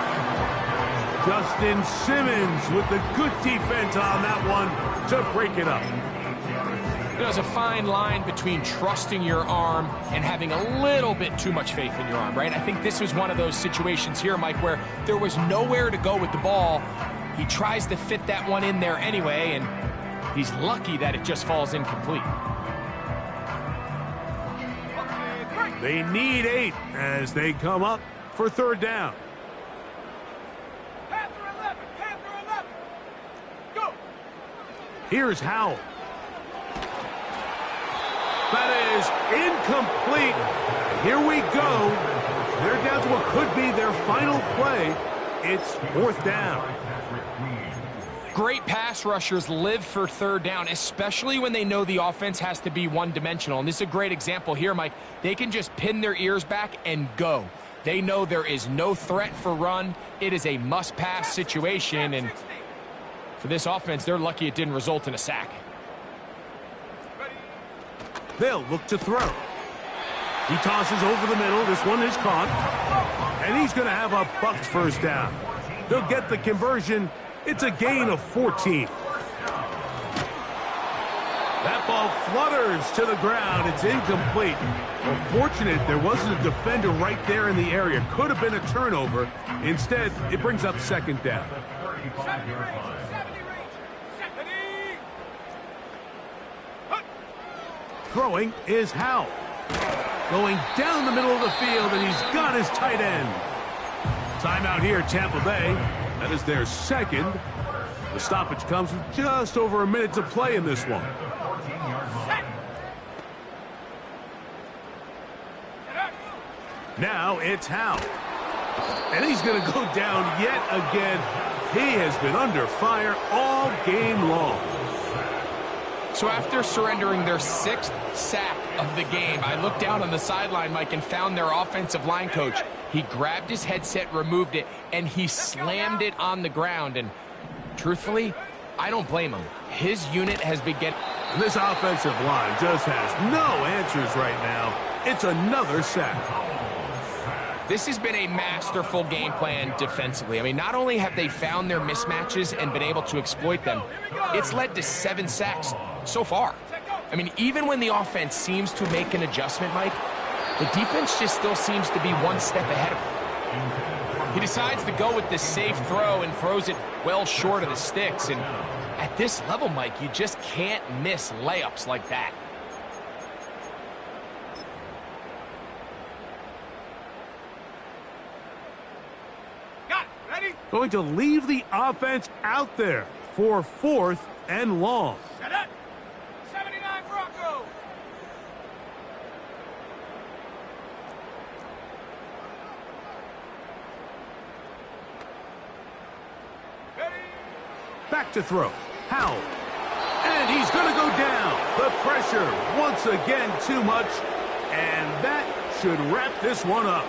Justin Simmons with the good defense on that one to break it up. There's a fine line between trusting your arm and having a little bit too much faith in your arm, right? I think this was one of those situations here, Mike, where there was nowhere to go with the ball. He tries to fit that one in there anyway, and he's lucky that it just falls incomplete. They need 8 as they come up for 3rd down. Panther 11. Panther 11. Go. Here's Howell. That is incomplete. Here we go. They're down to what could be their final play. It's 4th down. Great pass rushers live for 3rd down, especially when they know the offense has to be one-dimensional. And this is a great example here, Mike. They can just pin their ears back and go. They know there is no threat for run. It is a must-pass situation, and for this offense, they're lucky it didn't result in a sack. They'll look to throw. He tosses over the middle. This one is caught. And he's going to have a bucked 1st down. They'll get the conversion. It's a gain of 14. That ball flutters to the ground. It's incomplete. Well, fortunate there wasn't a defender right there in the area. Could have been a turnover. Instead, it brings up 2nd down. 70 range. 70 range. 70. Throwing is Howell. Going down the middle of the field, and he's got his tight end. Timeout here, Tampa Bay. That is their 2nd. The stoppage comes with just over a minute to play in this one. Now it's Howell. And he's going to go down yet again. He has been under fire all game long. So after surrendering their 6th sack of the game, I looked down on the sideline, Mike, and found their offensive line coach. He grabbed his headset, removed it, and he slammed it on the ground. And truthfully, I don't blame him. His unit has been getting... This offensive line just has no answers right now. It's another sack. This has been a masterful game plan defensively. I mean, not only have they found their mismatches and been able to exploit them, it's led to 7 sacks so far. I mean, even when the offense seems to make an adjustment, Mike, the defense just still seems to be one step ahead of him. He decides to go with the safe throw and throws it well short of the sticks. And at this level, Mike, you just can't miss layups like that. Going to leave the offense out there for 4th and long. Set up. 79 Bronco. Back to throw. Howell. And he's going to go down. The pressure, once again, too much. And that should wrap this one up.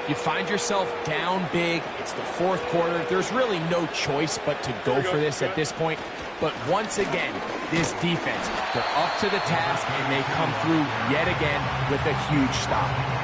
You find yourself down big. It's the fourth quarter. There's really no choice but to go for this at this point. But once again, this defense, they're up to the task, and they come through yet again with a huge stop.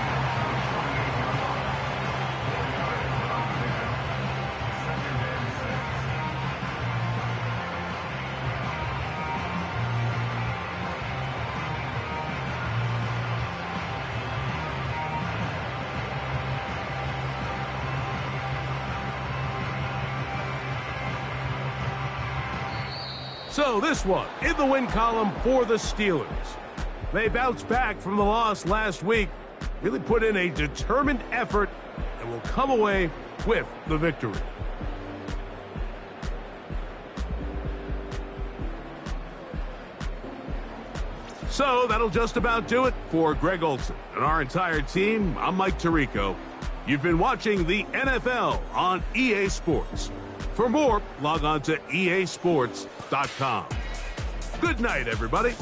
So this one in the win column for the Steelers. They bounced back from the loss last week, really put in a determined effort, and will come away with the victory. So that'll just about do it for Greg Olson and our entire team. I'm Mike Tirico. You've been watching the NFL on EA Sports. For more, log on to easports.com. Good night, everybody.